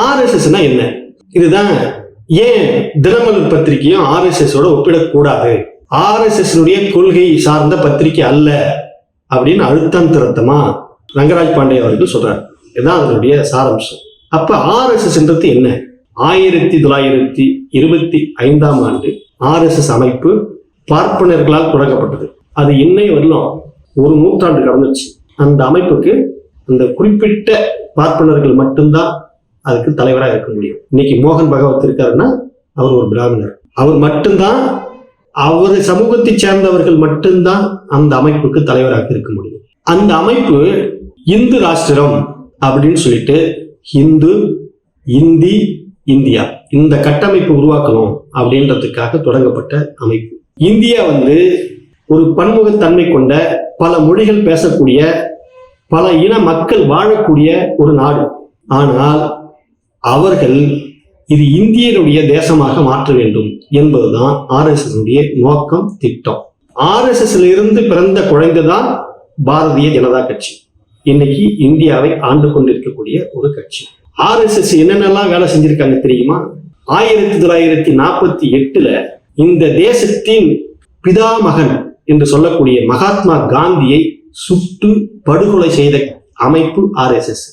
ஆர்எஸ்எஸ்னா என்ன? இதுதான் ஏன் தினமலர் பத்திரிகையும் ஆர்எஸ்எஸோட ஒப்பிடக்கூடாது, ஆர்எஸ்எஸ் கொள்கை சார்ந்த பத்திரிகை அல்ல அப்படின்னு அழுத்தம் திருத்தமா ரங்கராஜ் பாண்டே அவர்கள் சொல்றாரு. இதுதான் அதனுடைய சாராம்சம். அப்ப ஆர்எஸ்எஸ் என்ன? 1925ஆம் ஆண்டு ஆர்எஸ்எஸ் அமைப்பு பார்ப்பனர்களால் தொடங்கப்பட்டது. அது இன்னை வரலாம் ஒரு நூற்றாண்டு கடந்துச்சு. அந்த அமைப்புக்கு அந்த குறிப்பிட்ட பார்ப்பனர்கள் மட்டும்தான் அதுக்கு தலைவராக இருக்க முடியும். இன்னைக்கு மோகன் பகவத் இருக்காருன்னா அவர் ஒரு பிராமணர், அவர் மட்டும்தான், அவர் சமூகத்தை சேர்ந்தவர்கள் மட்டும்தான் அந்த அமைப்புக்கு தலைவராக இருக்க முடியும். அந்த அமைப்பு இந்து ராஷ்டிரம் அப்படின்னு சொல்லிட்டு ஹிந்து, இந்தி, இந்தியா இந்த கட்டமைப்பு உருவாக்கணும் அப்படின்றதுக்காக தொடங்கப்பட்ட அமைப்பு. இந்தியா ஒரு பன்முகத்தன்மை கொண்ட பல மொழிகள் பேசக்கூடிய பல இன மக்கள் வாழக்கூடிய ஒரு நாடு. ஆனால் அவர்கள் இது இந்தியனுடைய தேசமாக மாற்ற வேண்டும் என்பதுதான் ஆர்எஸ்எஸ் நோக்கம், திட்டம். ஆர்எஸ்எஸ்ல இருந்து பிறந்த குழந்தைதான் பாரதிய ஜனதா கட்சி. இன்னைக்கு இந்தியாவை ஆண்டு கொண்டிருக்கக்கூடிய ஒரு கட்சி. ஆர்எஸ்எஸ் என்னென்னலாம் வேலை செஞ்சிருக்காங்க தெரியுமா? 1948 இந்த தேசத்தின் பிதாமகன் என்று சொல்லக்கூடிய மகாத்மா காந்தியை சுட்டு படுகொலை செய்த அமைப்பு ஆர்எஸ்எஸ்.